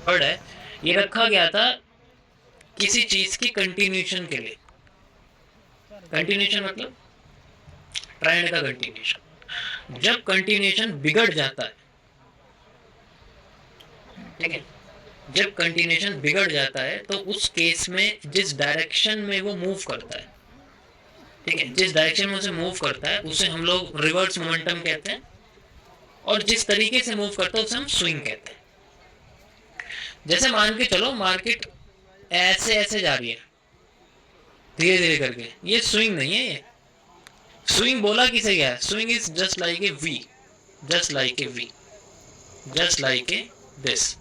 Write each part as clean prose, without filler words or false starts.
Word है, ये रखा गया था किसी चीज की कंटिन्यूएशन के लिए। कंटिन्यूएशन मतलब ट्रेंड का कंटिन्यूएशन। जब कंटिन्यूएशन बिगड़ जाता है, ठीक है, जब कंटिन्यूएशन बिगड़ जाता है तो उस केस में जिस डायरेक्शन में वो मूव करता है, ठीक है, जिस डायरेक्शन में उसे मूव करता है उसे हम लोग रिवर्स मोमेंटम कहते हैं, और जिस तरीके से मूव करता है उसे हम स्विंग कहते हैं। जैसे मान के चलो मार्केट ऐसे ऐसे जा रही है धीरे धीरे करके, ये स्विंग नहीं है। ये स्विंग बोला किसे गया है? Swing is just like A V, just like A V, just like a this,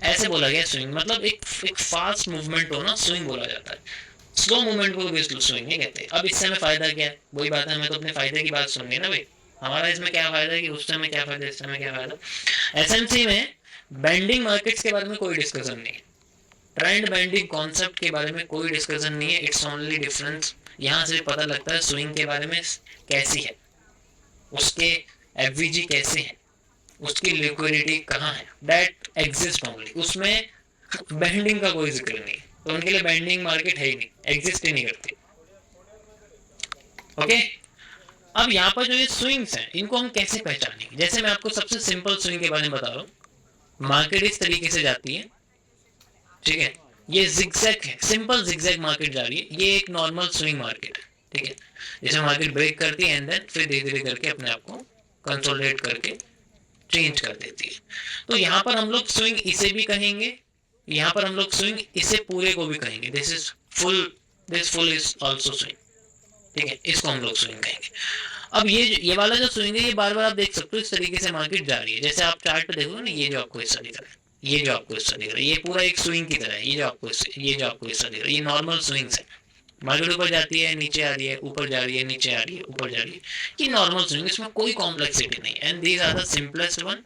ऐसे बोला गया स्विंग। मतलब एक फास्ट मूवमेंट हो ना, स्विंग बोला जाता है। स्लो मूवमेंट को भी स्विंग नहीं कहते। अब इससे हमें फायदा क्या है? वही बात है, हमें तो अपने फायदे की बात सुननी है ना भाई। हमारा इसमें क्या फायदा है कि उस समय क्या फायदा, इस समय क्या फायदा। एसएमसी में बेंडिंग मार्केट्स के बारे में कोई डिस्कशन नहीं है, ट्रेंड बेंडिंग कॉन्सेप्ट के बारे में कोई डिस्कशन नहीं है। It's only difference. यहाँ से पता लगता है स्विंग के बारे में कैसी है, उसके एफवीजी कैसे है, उसकी लिक्विडिटी कहाँ है, दैट एग्जिस्ट ओनली। उसमें बेंडिंग का कोई जिक्र नहीं, तो उनके लिए बेंडिंग मार्केट है ही नहीं, एग्जिस्ट ही नहीं करती। ओके, अब यहाँ पर जो ये स्विंग्स हैं इनको हम कैसे पहचानेंगे? जैसे मैं आपको सबसे सिंपल स्विंग के बारे में बता रहा हूँ। मार्केट इस तरीके से जाती है, ठीक है, ये जिगजैग है, सिंपल जिगजैग मार्केट जा रही है। ये एक नॉर्मल स्विंग मार्केट है, ठीक है, जैसे मार्केट ब्रेक करती है एंड देन फिर धीरे धीरे करके अपने आप को कंसोलिडेट करके चेंज कर देती है। तो यहाँ पर हम लोग स्विंग इसे भी कहेंगे, यहाँ पर हम लोग स्विंग इसे पूरे को भी कहेंगे। This is full, this full is also swing, ठीक है, इसको हम लोग स्विंग कहेंगे। अब ये वाला जो स्विंग है ये बार बार आप देख सकते हो इस तरीके से मार्केट जा रही है। जैसे आप चार्ट पे देखोगे ना, ये जो आपको हिस्सा दिख रहा है, ये जो आपको हिस्सा दिख रहा है, ये पूरा एक स्विंग की तरह है। ये जो आपको हिस्सा दिख रहा है, ये नॉर्मल स्विंग्स है। मार्केट ऊपर जाती है, नीचे आ रही है, ऊपर जा रही है, नीचे आ रही है, ऊपर जा रही है, ये नॉर्मल स्विंग, इसमें कोई कॉम्प्लेक्सिटी नहीं। And these are the simplest one.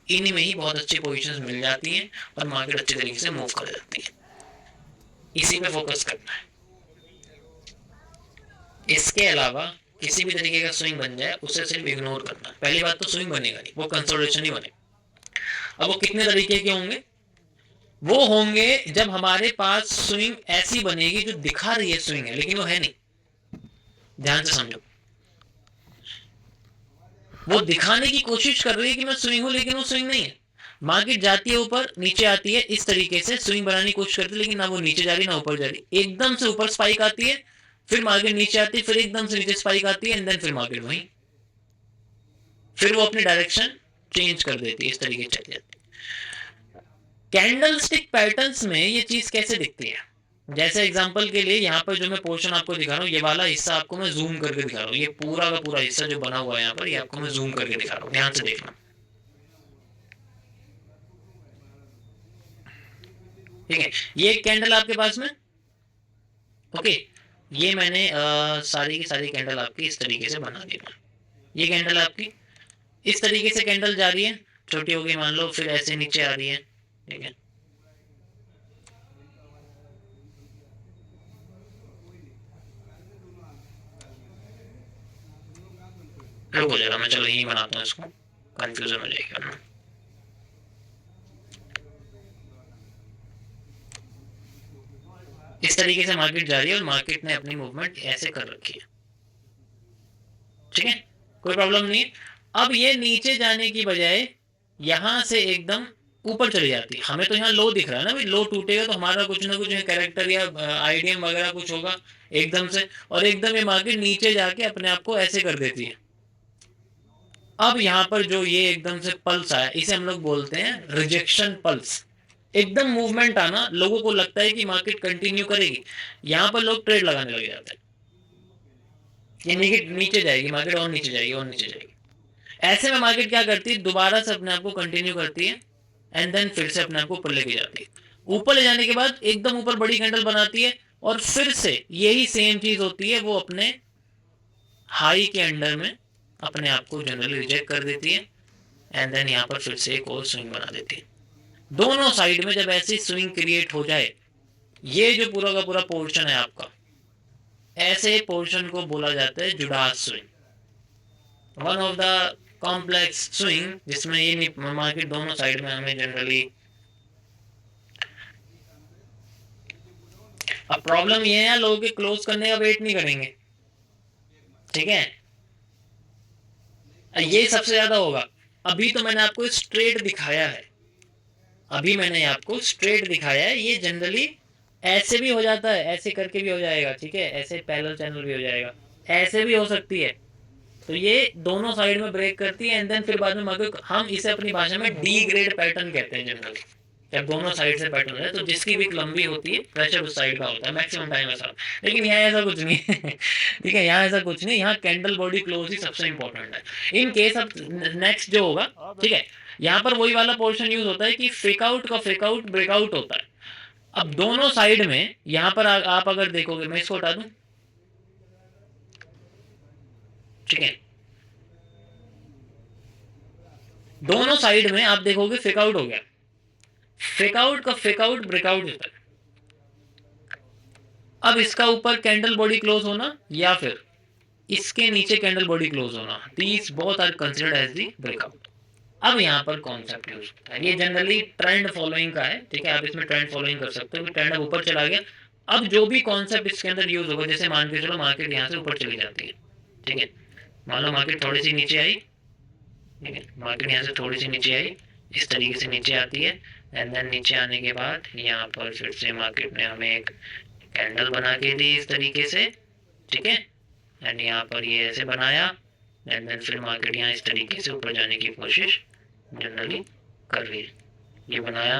इन्हीं में ही बहुत अच्छी पोजीशंस मिल जाती हैं और मार्केट अच्छे तरीके से मूव कर जाती है। इसी पे फोकस करना है। इसके अलावा किसी भी तरीके का स्विंग बन जाए उसे सिर्फ इग्नोर करना। पहली बात तो स्विंग बनेगा नहीं, वो कंसोलिडेशन ही बनेगा। अब वो कितने तरीके के होंगे? वो होंगे जब हमारे पास स्विंग ऐसी बनेगी जो दिखा रही है स्विंग है लेकिन वो है नहीं। ध्यान से समझो, वो दिखाने की कोशिश कर रही है कि मैं स्विंग हूं लेकिन वो स्विंग नहीं है। मार्केट जाती है ऊपर, नीचे आती है, इस तरीके से स्विंग बनाने की कोशिश करती है लेकिन ना वो नीचे जा रही ना ऊपर जा रही। एकदम से ऊपर स्पाइक आती है, फिर मार्केट नीचे आती है, फिर एकदम से नीचे स्पाइक आती है एंड देन फिर मार्केट वहीं, फिर वो अपनी डायरेक्शन चेंज कर देती है, इस तरीके से चली जाती है। कैंडलस्टिक पैटर्न्स में ये चीज कैसे दिखती है? जैसे एग्जांपल के लिए यहाँ पर जो मैं पोर्शन आपको दिखा रहा हूँ, ये वाला हिस्सा आपको मैं जूम करके दिखा रहा हूँ। ये पूरा का पूरा हिस्सा जो बना हुआ है यहाँ पर, ये आपको मैं जूम करके दिखा रहा हूँ, ध्यान से देखना, ठीक है। ये एक कैंडल आपके पास में, ओके, ये मैंने सारी की सारी कैंडल आपकी इस तरीके से बना दी। ये कैंडल आपकी इस तरीके से कैंडल जा रही है, छोटी हो गई मान लो, फिर ऐसे नीचे आ रही है, ठीक है। रुक हो जाएगा, मैं चलो यही बनाता हूँ इसको, कंफ्यूजन हो जाएगी वरना। इस तरीके से मार्केट जा रही है और मार्केट ने अपनी मूवमेंट ऐसे कर रखी है, ठीक है, कोई प्रॉब्लम नहीं है। अब ये नीचे जाने की बजाय यहां से एकदम ऊपर चली जाती है। हमें तो यहाँ लो दिख रहा है ना भाई, लो टूटेगा तो हमारा कुछ ना कुछ कैरेक्टर या आईडीएम वगैरह कुछ होगा एकदम से, और एकदम ये मार्केट नीचे जाके अपने आप को ऐसे कर देती है। अब यहाँ पर जो ये एकदम से पल्स आया, इसे हम लोग बोलते हैं रिजेक्शन पल्स। एकदम मूवमेंट आना, लोगों को लगता है कि मार्केट कंटिन्यू करेगी, यहाँ पर लोग ट्रेड लगाने लग जाते हैं। ये नीचे जाएगी मार्केट, और नीचे जाएगी, और नीचे जाएगी। ऐसे में मार्केट क्या करती है, दोबारा से अपने आप को कंटिन्यू करती है एंड देन फिर से अपने आप को ऊपर लेके जाती है। ऊपर ले जाने के बाद एकदम ऊपर बड़ी कैंडल बनाती है और फिर से यही सेम चीज होती है, वो अपने हाई के अंडर में अपने आप को जनरली रिजेक्ट कर देती है एंड देन यहाँ पर फिर से एक और स्विंग बना देती है। दोनों साइड में जब ऐसी स्विंग क्रिएट हो जाए, ये जो पूरा का पूरा पोर्शन है आपका, ऐसे पोर्शन को बोला जाता है Judas swing. One of the complex swing जिसमें ये मार्केट दोनों साइड में हमें जनरली अब प्रॉब्लम ये है लोगों के क्लोज करने का वेट नहीं करेंगे, ठीक है, ये सबसे ज्यादा होगा। अभी तो मैंने आपको स्ट्रेट दिखाया है, अभी मैंने आपको स्ट्रेट दिखाया है, ये जनरली ऐसे भी हो जाता है, ऐसे करके भी हो जाएगा, ठीक है, ऐसे पैरेलल चैनल भी हो जाएगा, ऐसे भी हो सकती है। तो ये दोनों साइड में ब्रेक करती है एंड देन फिर बाद में हम इसे अपनी भाषा में डी ग्रेड पैटर्न कहते हैं जनरली, जब दोनों साइड से पैटर्न है तो जिसकी विक लंबी होती है प्रेशर उस साइड का होता है मैक्सिमम टाइम ऐसा। लेकिन यहाँ ऐसा कुछ नहीं है ठीक है, यहाँ ऐसा कुछ नहीं, यहाँ कैंडल बॉडी क्लोज ही सबसे इंपॉर्टेंट है इन केस। अब नेक्स्ट जो होगा, ठीक है, यहाँ पर वही वाला पोर्शन यूज होता है कि फेक आउट का फेक आउट ब्रेकआउट होता है। अब दोनों साइड में यहाँ पर आप अगर देखोगे, मैं इसको हटा दूं, ठीक है, दोनों साइड में आप देखोगे फेक आउट हो गया, फेक आउट का फेक आउट ब्रेकआउट होता है। अब इसका ऊपर कैंडल बॉडी क्लोज होना या फिर इसके नीचे कैंडल बॉडी क्लोज होना, these both are considered as the breakout. अब यहाँ पर कॉन्सेप्ट यूज होता है, ये जनरली ट्रेंड फॉलोइंग का है, ठीक है, आप इसमें ट्रेंड फॉलोइंग कर सकते हो, ट्रेंड अब ऊपर चला गया। अब जो भी कॉन्सेप्ट इसके अंदर यूज होगा, जैसे मान के चलो मार्केट यहाँ से ऊपर चली जाती है, ठीक है, मान लो मार्केट थोड़ी सी नीचे आई, ठीक है, मार्केट यहाँ से थोड़ी सी नीचे आई, इस तरीके से नीचे आती है एंड देन नीचे आने के बाद यहाँ पर फिर से मार्केट ने हमें एक कैंडल बना के दी इस तरीके से, ठीक है, एंड यहाँ पर ये ऐसे बनाया एंड देन फिर मार्केट यहाँ इस तरीके से ऊपर जाने की कोशिश जनरली कर रही है, ये बनाया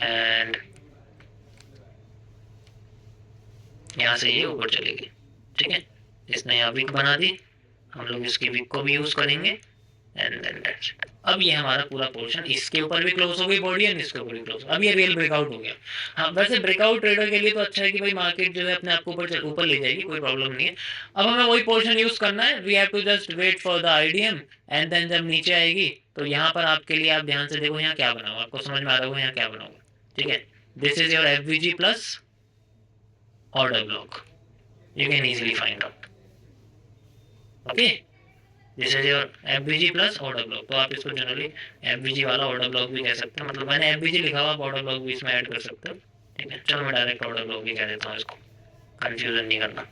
एंड यहाँ से ये ऊपर चली गई, ठीक है, इसने यहाँ विक बना दी, हम लोग इसकी विक को भी यूज करेंगे एंड देन दैट्स इट। अब ये हमारा पूरा पोर्शन इसके ऊपर भी क्लोज हो गई बॉडी एंड इसके ऊपर भी क्लोज, अब ये रियल ब्रेकआउट हो गया। हाँ वैसे ब्रेकआउट ट्रेडर के लिए तो अच्छा है कि भाई मार्केट जो है अपने आप को ऊपर ले जाएगी, कोई प्रॉब्लम नहीं है। अब हमें वही पोर्शन यूज करना है, we have to just wait for the IDM and then जब नीचे आएगी तो यहाँ पर आपके लिए, आप ध्यान से देखो यहाँ क्या बना हुआ, आपको समझ में आ रहा होगा यहाँ क्या बना हुआ, ठीक है, this is your FVG plus order block, you can easily find out, okay, this is your FBG plus order block. तो आप इसको जनरली एफबीजी वाला ऑर्डर ब्लॉक भी कह सकते हैं, मतलब मैंने एफबीजी लिखा हुआ, आप ऑर्डर ब्लॉक भी इसमें ऐड कर सकते हो, ठीक है, चलो मैं डायरेक्ट ऑर्डर ब्लॉक भी कह देता हूँ, इसको कंफ्यूजन नहीं करना,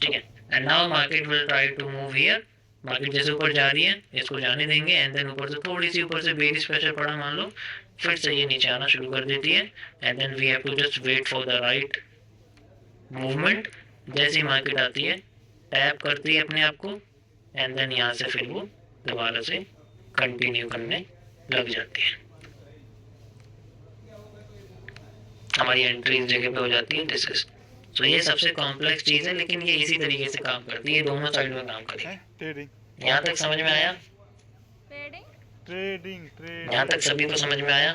ठीक है। And now market will try to move here, market जैसे ऊपर जा रही है इसको जाने देंगे एंड देन ऊपर से थोड़ी सी ऊपर से बेरिश प्रेशर पड़ा मान लो, फिर से ये नीचे आना शुरू कर देती है and then we have to just wait for the right movement. जैसे ही मार्केट आती है टैप करती है अपने आप को एंड देन यहाँ से फिर वो दोबारा से कंटिन्यू करने लग जाती है, हमारी एंट्री इस जगह पे हो जाती है, दिस इज। तो ये सबसे कॉम्प्लेक्स चीज है लेकिन ये इसी तरीके से काम करती है, दोनों साइड में काम करेगी। यहाँ तक समझ में आया? ट्रेडिंग यहाँ तक सभी को समझ में आया?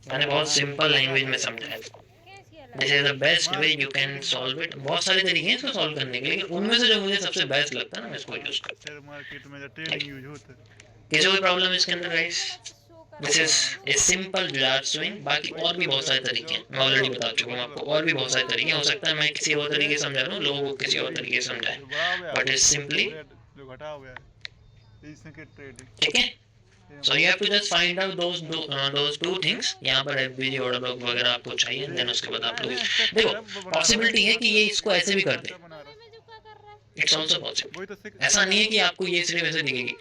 मैंने बहुत सिंपल लैंग्वेज में समझाया। This is the best way you can solve it. बहुत सारे तरीके हैं इसको सॉल्व करने के, लेकिन उनमें से जो मुझे सबसे बेस्ट लगता है ना मैं इसको यूज करता हूँ। मार्केट में ट्रेडिंग यूज होता है। किसी कोई प्रॉब्लम इसके अंदर guys? This is a simple जुगाड़ स्विंग। बाकी और भी बहुत सारे तरीके हैं, मैं ऑलरेडी बता चुका हूँ आपको, और भी बहुत सारे तरीके हो सकता है मैं किसी और तरीके से समझा रहा हूँ, लोगों को किसी और तरीके से समझाएं, बट इज सिंपली, ठीक है। So you have to just find out those two things। यहाँ पर FBG ऑर्डर ब्लॉक वगैरह आपको चाहिए, देन उसके बाद आप लोग देखो पॉसिबिलिटी है कि ये इसको ऐसे भी कर दे, इट्स ऑल्सो पॉसिबल। ऐसा नहीं है कि आपको ये सिर्फ ऐसे दिखेगी।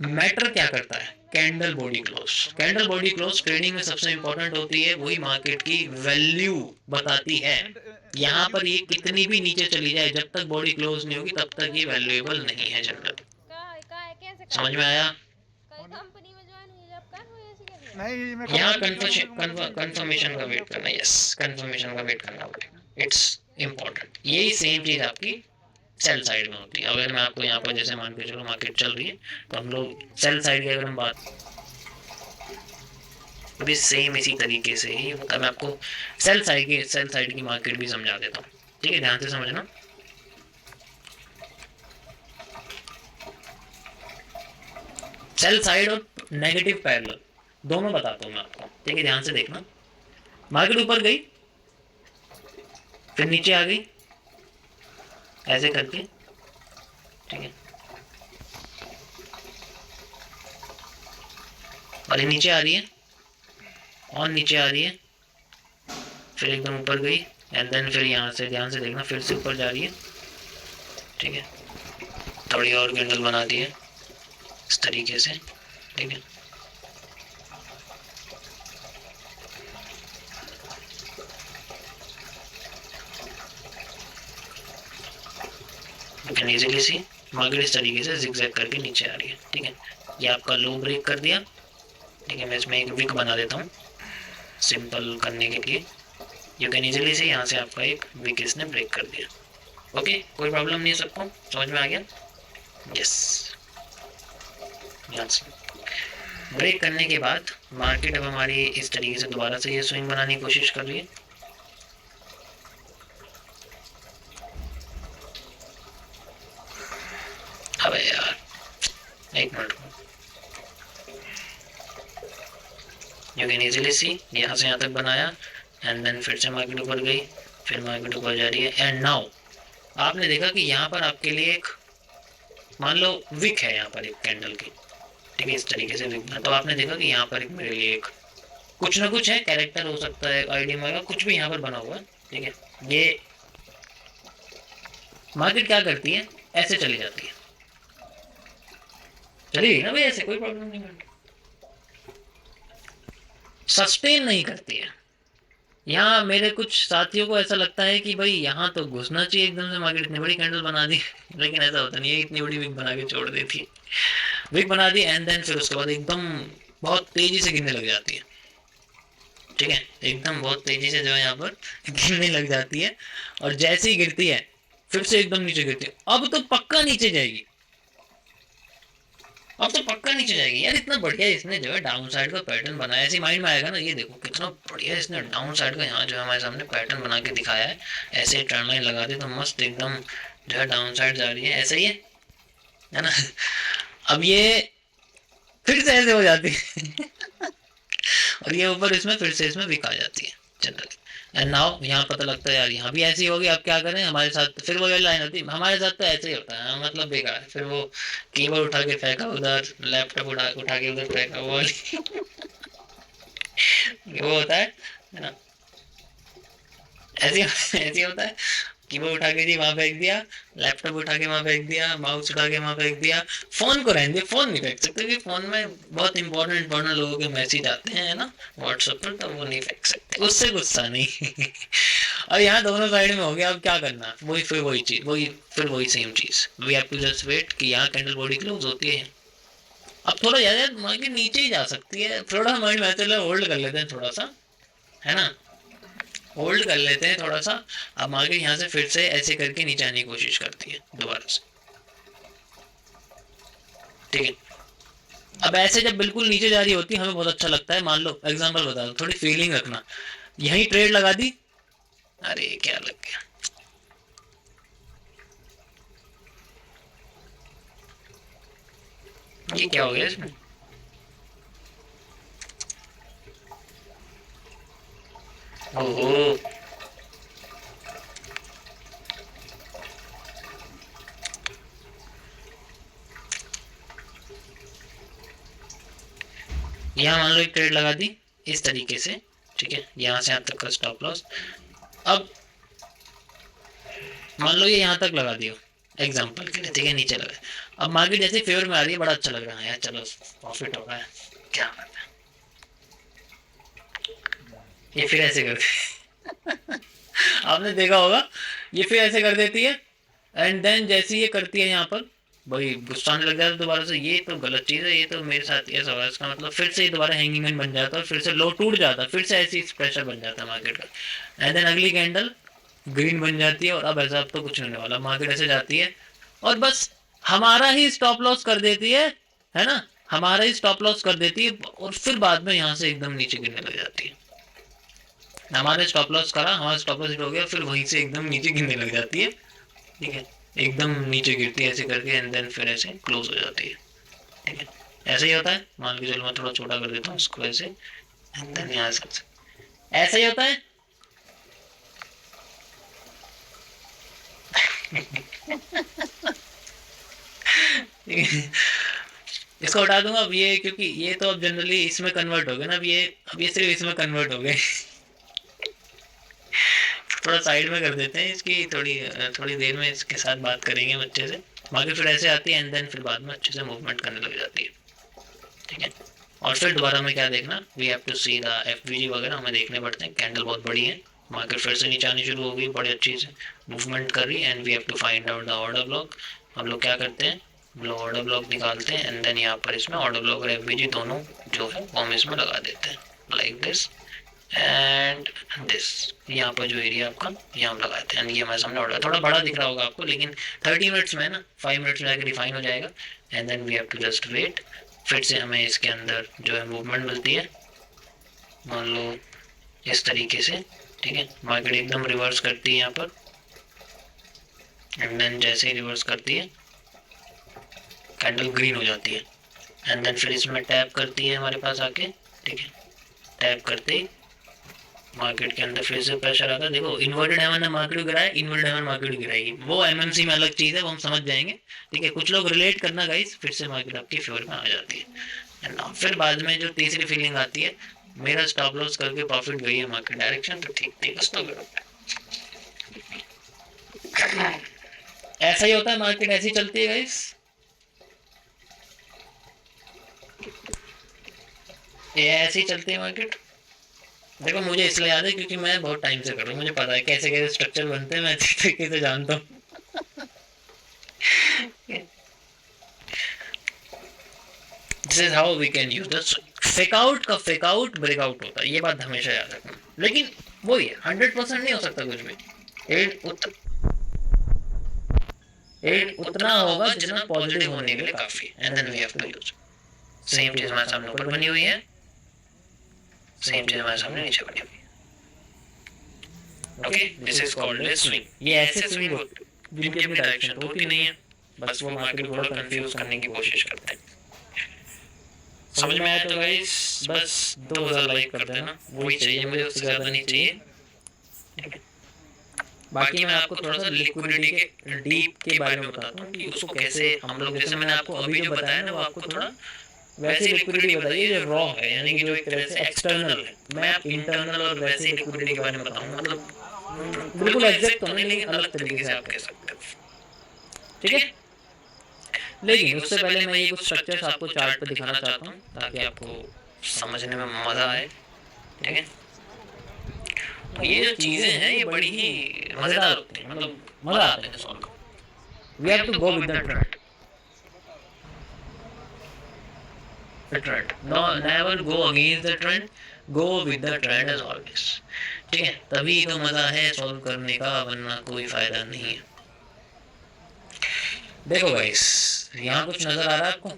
मैटर क्या करता है? Candle body close. Candle body close trading में सबसे इंपॉर्टेंट होती है, वही मार्केट की वैल्यू बताती है। यहाँ पर ये कितनी भी नीचे चली जाए, जब तक बॉडी क्लोज नहीं होगी तब तक ये वैल्यूएबल नहीं है जनरल। समझ में आया? कंपनी में ज्वाइन हुई जब कर हुई ऐसी क्या नहीं, मैं यहाँ कंफर्मेशन का वेट करना, यस कंफर्मेशन का वेट करना होगा, इट्स इंपॉर्टेंट। यही सेम चीज आपकी सेल साइड में होती है। अगर मैं आपको यहाँ पर जैसे मान के चलो मार्केट चल रही है तो हम लोग सेल साइड की अगर हम बात, भी सेम इसी तरीके से ही होता है। मैं आपको सेल साइड की मार्केट भी समझा देता हूँ, ठीक है, ध्यान से समझना। सेल साइड और नेगेटिव पैरेलल दोनों बताता हूँ मैं आपको, ठीक है, ध्यान से देखना। मार्केट ऊपर गई फिर नीचे आ गई ऐसे करके, ठीक है, और ये नीचे आ रही है और नीचे आ रही है, फिर एकदम ऊपर गई एंड देन फिर यहाँ से ध्यान से देखना फिर से ऊपर जा रही है, ठीक है। थोड़ी और कैंडल बना दी है इस तरीके से, ठीक है। कैन इजीली सी मार्केट इस तरीके से जिगजैग करके नीचे आ रही है, ठीक है। ये आपका लो ब्रेक कर दिया, ठीक है। मैं इसमें एक विक बना देता हूँ सिंपल करने के लिए। यू कैन इजीली से यहाँ से आपका एक विक इसने ब्रेक कर दिया। ओके, कोई प्रॉब्लम नहीं है, सबको समझ में आ गया? यस। यहाँ से ब्रेक करने के बाद मार्केट अब हमारी इस तरीके से दोबारा से ये स्विंग बनाने की कोशिश कर रही है। अबे यार एक मिनट, यू कैन इजीली सी यहाँ से यहाँ तक बनाया एंड देन फिर से मार्केट ऊपर गई, फिर मार्केट ऊपर जा रही है। एंड नाउ आपने देखा कि यहाँ पर आपके लिए एक मान लो विक है यहाँ पर एक कैंडल की, ठीक है, इस तरीके से विक। तो आपने देखा कि यहाँ पर एक मेरे लिए एक कुछ ना कुछ है, कैरेक्टर हो सकता है, आईडी वगैरह कुछ भी यहाँ पर बना हुआ है, ठीक है। ये मार्केट क्या करती है, ऐसे चली जाती है, चली गई ना भाई, ऐसे कोई प्रॉब्लम नहीं है, सस्टेन नहीं करती है। यहाँ मेरे कुछ साथियों को ऐसा लगता है कि भाई यहाँ तो घुसना चाहिए एकदम से, मार्केट इतनी बड़ी कैंडल बना दी लेकिन ऐसा होता नहीं है, इतनी बड़ी विक बना के छोड़ देती है। विक बना दी एंड देन फिर उसके बाद एकदम बहुत तेजी से गिरने लग जाती है, ठीक है। एकदम बहुत तेजी से जो है यहाँ पर गिरने लग जाती है, और जैसे ही गिरती है फिर से एकदम नीचे गिरती है। अब तो पक्का नीचे जाएगी, अब तो पक्का नीचे जाएगी यार। इतना बढ़िया इसने जो है डाउन साइड का पैटर्न बनाया, ऐसे माइंड में आएगा ना, ये देखो कितना बढ़िया इसने डाउन साइड का यहाँ जो है हमारे सामने पैटर्न बना के दिखाया है। ऐसे ट्रेंड लाइन लगा दे तो मस्त एकदम जो है डाउन साइड जा रही है, ऐसा ही है ना। अब ये फिर से ऐसे हो जाती है और ये ऊपर इसमें फिर से इसमें विक आ जाती है जनरली। एंड नाउ यहाँ पता लगता है यार यहाँ भी ऐसी होगी, अब क्या करें, हमारे साथ फिर वो लाइन होती है, हमारे साथ तो ऐसे ही होता है, मतलब बेकार। फिर वो कीबोर्ड उठा के फेंका उधर, लैपटॉप उठा के उधर फेंका, वो वो होता है ना, ऐसे ऐसे होता है। कीबोर्ड उठा के जी वहां फेंक दिया, लैपटॉप उठा के वहां फेंक दिया, माउस उठा के वहां फेंक दिया। फोन को रहने दिया, फोन नहीं फेंक सकते क्योंकि फोन में बहुत इंपॉर्टेंट लोगों के मैसेज आते हैं ना व्हाट्सएप पर, तो वो नहीं फेंक सकते, उससे गुस्सा नहीं और यहाँ दोनों साइड में हो गया, अब क्या करना, वही फिर वही चीज, वही फिर वही सेम चीज, we have to just wait कि यहाँ कैंडल बॉडी क्लोज होती है। अब थोड़ा ज्यादा मार्केट नीचे ही जा सकती है, थोड़ा माइंड में चलो होल्ड कर लेते हैं थोड़ा सा, है ना, होल्ड कर लेते हैं थोड़ा सा। अब मार्केट यहाँ से फिर से ऐसे करके नीचे आने की कोशिश करती है दोबारा से, ठीक है। अब ऐसे जब बिल्कुल नीचे जा रही होती है हमें बहुत अच्छा लगता है, मान लो एग्जांपल बता दो, थोड़ी फीलिंग रखना, यही ट्रेड लगा दी, अरे क्या लग गया, ये क्या हो गया इसमें, ओहो यहाँ मान लो एक ट्रेड लगा दी इस तरीके से, ठीक है, यहाँ से यहाँ तक का स्टॉप लॉस। अब मान लो ये यहाँ तक लगा दियो एग्जांपल के लिए, ठीक है, नीचे लगा। अब मार्केट जैसे फेवर में आ रही है, बड़ा अच्छा लग रहा है यार, चलो प्रॉफिट हो रहा है, क्या करना है, ये फिर ऐसे करती आपने देखा होगा, ये फिर ऐसे कर देती है एंड देन जैसे ये करती है यहाँ पर भाई गुस्सा आने लग जाता है दोबारा से, ये तो गलत चीज़ है, ये तो मेरे साथ ऐसा हुआ, इसका मतलब फिर से ये दोबारा हैंगिंग मैन बन जाता है, फिर से लो टूट जाता है, फिर से ऐसी प्रेशर बन जाता है मार्केट का। एंड देन अगली कैंडल ग्रीन बन जाती है, और अब ऐसा अब तो कुछ नहीं होने वाला, मार्केट ऐसे जाती है और बस हमारा ही स्टॉप लॉस कर देती है ना, हमारा ही स्टॉप लॉस कर देती है, और फिर बाद में यहाँ से एकदम नीचे गिरने लग जाती है। हमारे स्टॉप लॉस करा, हमारा स्टॉप लॉस हिट हो गया, फिर वहीं से एकदम नीचे गिरने लग जाती है, ठीक है, एकदम नीचे गिरती है ऐसे करके एंड देन फिर ऐसे क्लोज हो जाती है, ठीक है। ऐसे ही होता है, मान के चलो मैं थोड़ा छोटा कर देता हूँ इसको ऐसे, एंड देन यहाँ से ऐसा ही होता है इसको हटा दूंगा अब ये, क्योंकि ये तो अब जनरली इसमें कन्वर्ट हो गए ना, अब ये सिर्फ इसमें कन्वर्ट हो गए थोड़ा साइड में कर देते हैं इसकी, थोड़ी देर में इसके साथ बात करेंगे बच्चे से। मार्केट फिर ऐसे आती है एंड देन फिर बाद में अच्छे से मूवमेंट करने लग जाती है, ठीक है। और फिर दोबारा में क्या देखना, we have to see the FVG वगैरह हमें देखने पड़ते हैं। कैंडल बहुत बड़ी है, मार्केट फिर से नीचे आनी शुरू हो गई, बड़ी अच्छी से मूवमेंट कर रही है and we have to find out the order block. हम लोग क्या करते हैं, हम लोग ऑर्डर ब्लॉक निकालते हैं एंड देन यहाँ पर इसमें ऑर्डर ब्लॉक और एफवीजी दोनों जो है वो हम इसमें लगा देते हैं लाइक दिस एंड दिस। यहाँ पर जो एरिया आपका यहाँ हम लगाते हैं, ये हमारे सामने ऑर्डर थोड़ा बड़ा दिख रहा होगा आपको, लेकिन 30 मिनट्स में ना 5 मिनट्स में जाकर डिफाइन हो जाएगा and then we have to just wait. फिर से हमें इसके अंदर जो है मूवमेंट मिलती है, मान लो इस तरीके से, ठीक है। मार्केट एकदम रिवर्स करती है यहाँ पर एंड देन जैसे ही रिवर्स करती है कैंडल ग्रीन हो जाती है एंड देन फिर इसमें टैप करती है हमारे पास आके, ठीक है। टैप करते ही मार्केट के अंदर फिर से प्रेशर आता है। देखो इन्वर्टेड हेवन ने मार्केट गिराया, इन्वर्टेड हेवन मार्केट गिराएगी, वो एमएमसी में अलग चीज़ है, वो हम समझ जाएंगे, ठीक है। कुछ लोग रिलेट करना गाइस, फिर से मार्केट आपकी फेवर में आ जाती है एंड फिर बाद में जो तीसरी फीलिंग आती है, मेरा स्टॉप लॉस करके प्रॉफिट गई है मार्केट डायरेक्शन, तो ठीक थी बस, तो ऐसा ही होता है, मार्केट ऐसी चलती है गाइस, ये ऐसी चलती है मार्केट। देखो मुझे इसलिए याद है क्योंकि मैं बहुत टाइम से कर रहा हूँ, मुझे पता है कैसे कैसे स्ट्रक्चर बनते हैं, मैं अच्छी तरीके से जानता हूँ। This is how we can use this. Fake out का फेक आउट ब्रेकआउट होता है, ये बात हमेशा याद रखना। लेकिन वही है, 100% नहीं हो सकता कुछ भी। एट उतना होगा जितना पॉजिटिव होने के लिए काफी, and then we have to use. Same चीज हमारे सामने ऊपर बनी हुई है, सेम चीज हमारे सामने नीचे बनी हुई है, okay. This is called a swing. ये ऐसे स्विंग होते हैं जिनकी अपनी डायरेक्शन होती नहीं है, बस वो मार्केट को थोड़ा कंफ्यूज करने की कोशिश करते हैं। समझ में आया तो गाइस बस 2000 लाइक कर देना, वही चाहिए मुझे, उससे ज़्यादा नहीं चाहिए। बाकी मैं आपको थोड़ा सा लिक्विडिटी के डीप के बारे में बताता हूँ कि उसको कैसे हम लोग, जैसे मैंने आपको अभी जो बताया ना, वो आपको थोड़ा वैसे लिक्विडिटी बताइए जो रॉ है, यानी कि जो एक तरह से एक्सटर्नल है। मैं आप इंटरनल और वैसे लिक्विडिटी के बारे में बताऊँगा, मतलब बिल्कुल एग्जैक्ट तो नहीं, लेकिन अलग तरीके से आप कह सकते हो, ठीक है। लेकिन उससे पहले मैं ये कुछ स्ट्रक्चर्स आपको चार्ट पे दिखाना चाहता हूँ ताकि आपको समझने में मज़ा आए, ठीक है। तो ये जो चीज़ें हैं ये बड़ी ही मज़ेदार होती हैं, मतलब मज़ा आता है सॉल्व करने। We have to go with the trend, no never go against the trend, go with the trend as always, ठीक है। तभी तो मज़ा है सॉल्व करने का, वरना कोई फ़ायदा नहीं है। देखो गाइस यहाँ कुछ नजर आ रहा है आपको,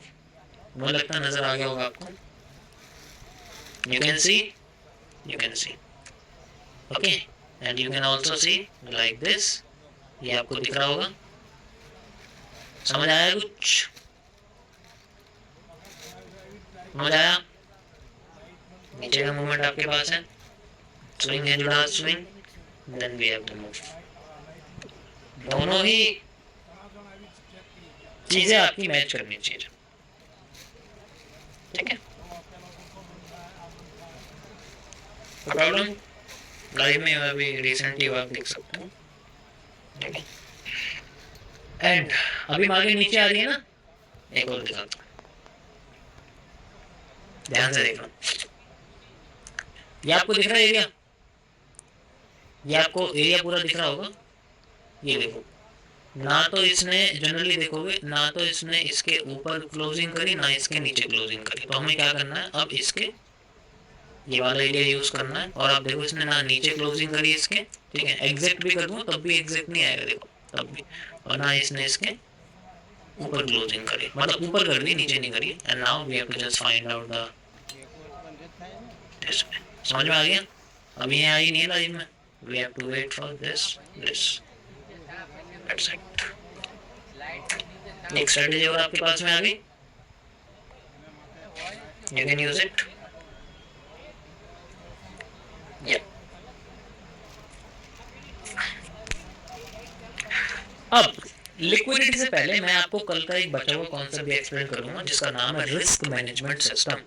मुझे लगता है नजर आ गया होगा आपको। You can see okay, and you can also see like this, ये आपको दिख रहा होगा। समझ आया कुछ? समझ आया? नीचे का मूवमेंट आपके पास है, स्विंग है, जुड़ा swing, then we have to move. दोनों ही चीजें आपकी मैच करनी चाहिए, ठीक है। तो प्रॉब्लम लाइव में अभी रिसेंटली आप देख सकते हो, ठीक है। एंड अभी मार्केट नीचे आ रही है ना, एक और दिखाता हूँ, ध्यान से देखना। ये आपको दिख रहा है एरिया, ये आपको एरिया पूरा दिख रहा होगा। ये देखो, ना तो इसने जनरली देखोगे, ना तो इसने इसके ऊपर क्लोजिंग करी, ना इसके नीचे क्लोजिंग करी। तो हमें क्या करना है, अब इसके ये वाला एरिया यूज करना है। और अब देखो इसने ना नीचे क्लोजिंग करी इसके, ठीक है। एग्जैक्ट भी कर दूँ तब भी एग्जैक्ट नहीं आएगा, देखो तब भी। और ना इसने इसके ऊपर क्लोजिंग करी, मतलब ऊपर कर दी नीचे नहीं करी। And now we have to just find out the, समझ में आ गया? अभी ये आई नहीं लाइव में, we have to wait for this. एक स्ट्रेटजी और आपके पास में आ गई, यू कैन यूज इट। अब लिक्विडिटी से पहले मैं आपको कल का एक बचा हुआ कॉन्सेप्ट भी एक्सप्लेन करूंगा जिसका नाम है रिस्क मैनेजमेंट सिस्टम।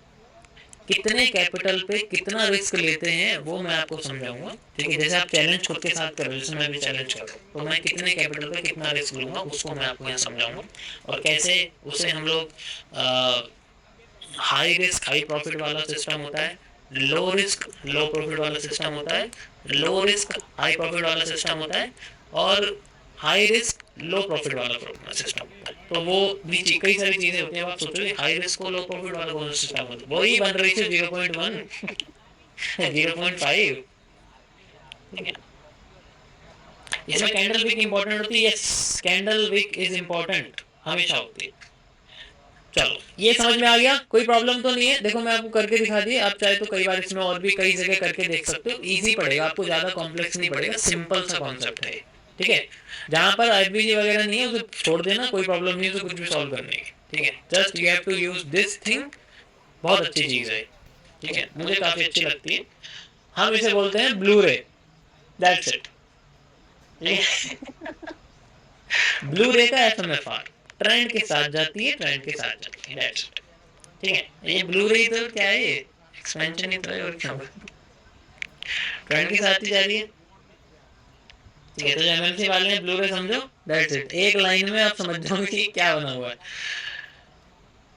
कितने कैपिटल पे कितना रिस्क लेते हैं वो मैं आपको समझाऊंगा। ठीक है, जैसे आप चैलेंज खुद के साथ कर रहे हो, जैसे मैं भी चैलेंज कर रहा हूँ, तो मैं कितने कैपिटल पे कितना रिस्क लूंगा उसको मैं आपको यहाँ समझाऊंगा, और कैसे उसे हम लोग हाई रिस्क हाई प्रॉफिट वाला सिस्टम होता है, लो रिस्क लो प्रॉफिट वाला सिस्टम होता है, लो रिस्क हाई प्रॉफिट वाला सिस्टम होता है, और हाई रिस्क लो प्रॉफिट वाला सिस्टम होता है। तो वो भी कई सारी चीजें होती हैं। आप सोचोगे हाई रिस्क को लो प्रॉफिट वाला कौन सा सिस्टम होता है, वही बन रही है 0.1 0.5। ठीक है, इसमें कैंडल विक इंपॉर्टेंट होती है। Yes, candle wick is important, हमेशा होती है। चलो, ये समझ में आ गया, कोई प्रॉब्लम तो नहीं है। देखो मैं आपको करके दिखा दी, आप चाहे तो कई बार इसमें और भी कई जगह करके देख सकते हो। इजी पड़ेगा आपको, ज्यादा कॉम्प्लेक्स नहीं पड़ेगा, सिंपल सा कॉन्सेप्ट है। ठीक है, जहां पर आईपीजी वगैरह नहीं है उसे छोड़ देना, कोई प्रॉब्लम नहीं है, उसे कुछ भी सॉल्व करने की। ठीक है, just you have to use this thing, बहुत अच्छी चीज है। ठीक है, मुझे काफी अच्छी लगती है। हम इसे बोलते हैं ब्लू रे, दैट्स इट। ब्लू रे का एफएमएफआर ट्रेंड के साथ जाती है, ट्रेंड के साथ जाती है, दैट्स इट। ठीक है, ये ब्लू रे तो क्या है, ये एक्सपेंशन ही तो है, और क्या ट्रेंड के साथ ही जा रही है। ठीक है, तो एमएनसी वाले हैं ब्लू रे समझो, दैट्स इट। एक लाइन में आप समझ जाओगे कि क्या बना हुआ है।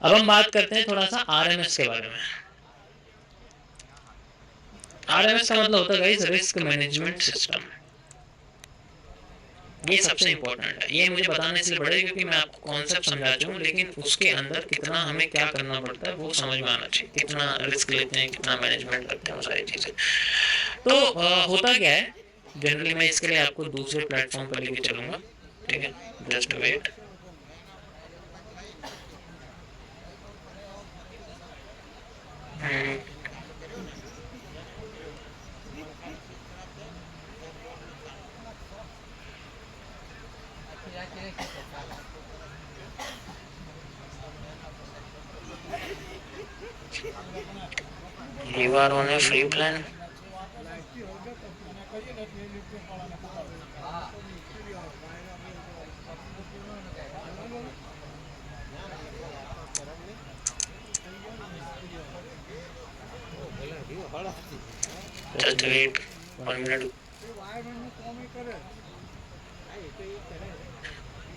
अब हम बात करते हैं थोड़ा सा आरएमएस के बारे में। आरएमएस का मतलब होता है गाइस रिस्क मैनेजमेंट सिस्टम। ये सबसे इंपॉर्टेंट है। ये मुझे बताने इसलिए पड़ेगा क्योंकि मैं आपको कॉन्सेप्ट समझा चुका हूँ, लेकिन उसके अंदर कितना हमें क्या करना पड़ता है वो समझ में आना चाहिए। कितना रिस्क लेते हैं, कितना मैनेजमेंट करते हैं, वो सारी चीजें। तो होता क्या है जनरली, मैं इसके लिए आपको दूसरे प्लेटफॉर्म पर लेके चलूंगा। ठीक है, just wait. You are on a free plan. Just wait 1 minute.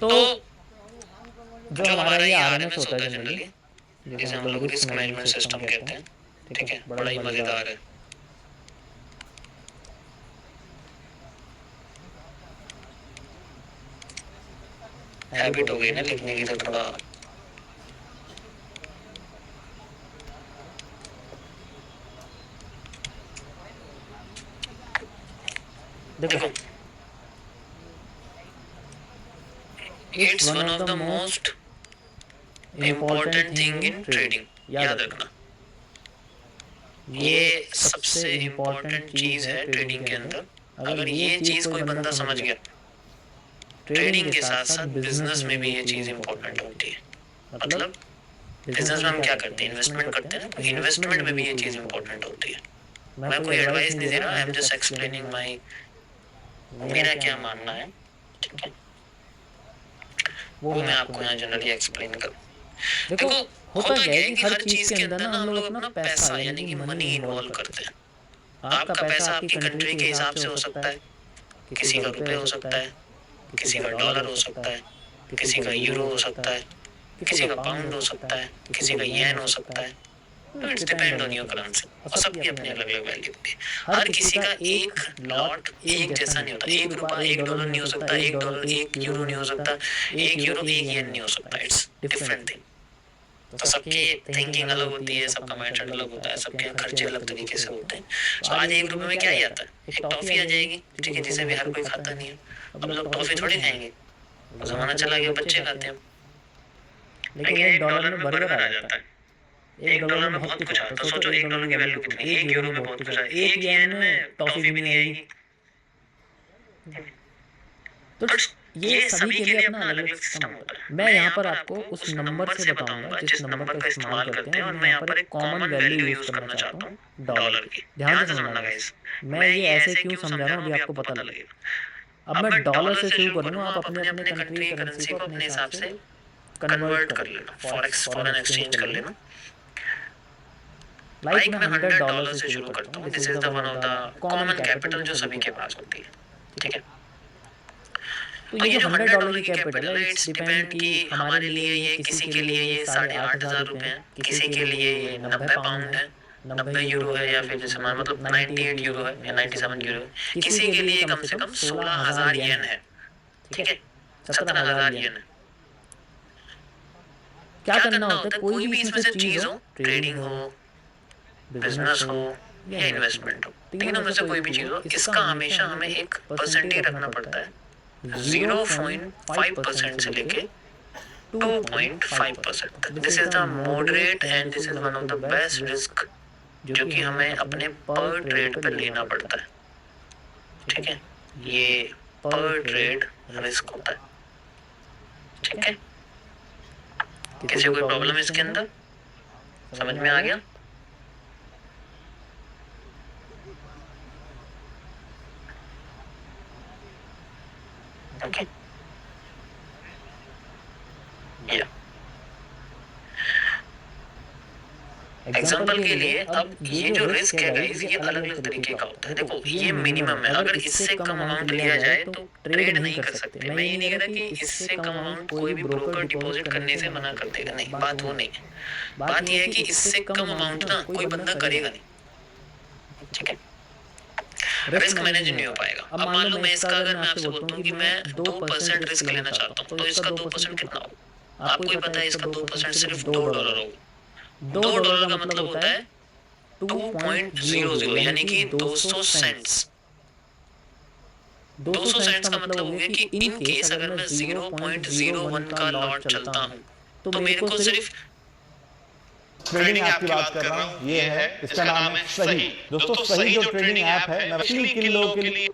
तो जो हमारा ये आरएमएस होता है जनरली, जिसे हम लोग रिस्क मैनेजमेंट सिस्टम कहते हैं। ठीक है, बड़ा ही मजेदार है। हैबिट हो गई ना लिखने की, तो थोड़ा देखो, it's one of the most important thing in trading. याद रखना, ये सबसे इम्पोर्टेंट चीज है ट्रेडिंग के अंदर। अगर ये चीज कोई बंदा समझ गया, ट्रेडिंग के साथ साथ बिजनेस में भी ये चीज इम्पोर्टेंट होती है। मतलब बिजनेस में हम क्या करते हैं, इन्वेस्टमेंट करते हैं ना, इन्वेस्टमेंट में भी ये चीज इम्पोर्टेंट होती है। मैं कोई एडवाइस नहीं दे रहा, I am just explaining my, मेरा क्या मानना है। ठीक है, वो मैं आपको यहाँ जनरली एक्सप्लेन करूँ। देखो, होता क्या है कि हर चीज के अंदर ना हम लोग अपना पैसा यानी कि मनी इन्वॉल्व करते हैं। आपका पैसा आपकी कंट्री के हिसाब से हो सकता है, किसी का रुपए हो सकता है, किसी का डॉलर हो सकता है, किसी का यूरो हो सकता है, किसी का पाउंड हो सकता है, किसी का येन हो सकता है। तो it's depend on your currency, और सबकी अपनी अलग अलग वैल्यू होती है। हर किसी का एक लॉट एक जैसा नहीं होता। एक रुपया एक डॉलर नहीं हो सकता, एक डॉलर एक यूरो नहीं हो सकता, एक यूरो एक येन नहीं हो सकता। It's different thing. तो सबकी थिंकिंग अलग होती है, सबका माइंडसेट अलग होता है, सबके खर्चे अलग तरीके से होते हैं। तो आज एक रुपये में क्या ही आता है, एक टॉफी आ जाएगी। ठीक है, जिसे भी हर कोई खाता नहीं है। अब लोग टॉफी थोड़ी खाएंगे, जमाना चला गया बच्चे खाते हैं। लेकिन एक डॉलर में बर्गर आ जाता है, एक डॉलर में बहुत कुछ आता है। सोचो एक डॉलर की वैल्यू कितनी, एक यूरो में बहुत कुछ आता है, एक येन में टॉफी भी नहीं आएगी। तो ये सभी के लिए अपना अलग अलग सिस्टम होता है। मैं यहाँ पर आपको उस नंबर से बताऊंगा जिस नंबर का इस्तेमाल करते हैं, और मैं यहाँ पर एक कॉमन वैल्यू यूज करना चाहता हूँ डॉलर की। ध्यान से समझना गाइस, मैं ये ऐसे क्यों समझा रहा हूँ अभी आपको पता लगेगा। अब मैं डॉलर से शुरू करूंगा, आप अपने अपने कंट्री की करेंसी को अपने हिसाब से कन्वर्ट कर लेना, फॉरेक्स फॉरेन एक्सचेंज कर लेना। लाइक मैं $100 से शुरू करता हूँ, this is the one of the common capital जो सभी के पास होती है, ठीक है। तो ये जो $100 की कैपिटल है, इट्स डिपेंड कि हमारे लिए ये, किसी के लिए ये 8,500 रुपये है, किसी के लिए ये 90 पाउंड है, 90 यूरो है, या फिर जैसे मतलब 98 यूरो है या 97 यूरो है, किसी के लिए कम से कम 16,000 येन है, ठीक है, 17,000 येन है। क्या करना होता है, कोई भी इसमें से चीज हो, ट्रेडिंग हो, बिजनेस हो या इन्वेस्टमेंट हो, तीनों में से कोई भी चीज हो, इसका हमेशा हमें एक परसेंटेज रखना पड़ता है, 0.5% से लेके 2.5%। This is the moderate and this is one of the best risk जो कि हमें अपने पर ट्रेड पे लेना पड़ता है, ठीक है। ये पर ट्रेड रिस्क होता है, ठीक है। किसी कोई प्रॉब्लम है इसके अंदर, समझ में आ गया? ओके, एग्जाम्पल के लिए अब ये जो रिस्क है गाइस, ये अलग अलग तरीके का होता है। देखो ये मिनिमम है, अगर इससे कम अमाउंट लिया जाए तो ट्रेड नहीं कर सकते। मैं ये नहीं कह रहा कि इससे कम अमाउंट कोई भी ब्रोकर डिपॉजिट करने से मना कर देगा, नहीं, बात वो नहीं है। बात ये है कि इससे कम अमाउंट ना कोई बंदा करेगा नहीं, ठीक है। रिस्क मैनेज नहीं हो पाएगा। अब मान लो मैं इसका, अगर मैं आपसे बोलता हूँ कि मैं 2% रिस्क लेना चाहता हूँ, तो इसका 2% कितना होगा? आपको ही पता है, इसका 2% सिर्फ $2 होगा। $2 का मतलब होता है 2.00, यानी कि 200 सेंट्स। 200 सेंट्स का मतलब हो गया कि इन केस अगर मैं 0.01 का लॉट चलता हूँ तो मेरे को सिर्फ ट्रेडिंग ऐप की बात कर रहा हूँ, ये है, इसका नाम है सही। दोस्तों सही जो ट्रेडिंग ऐप है, मैं पिछली किन लोगों के लिए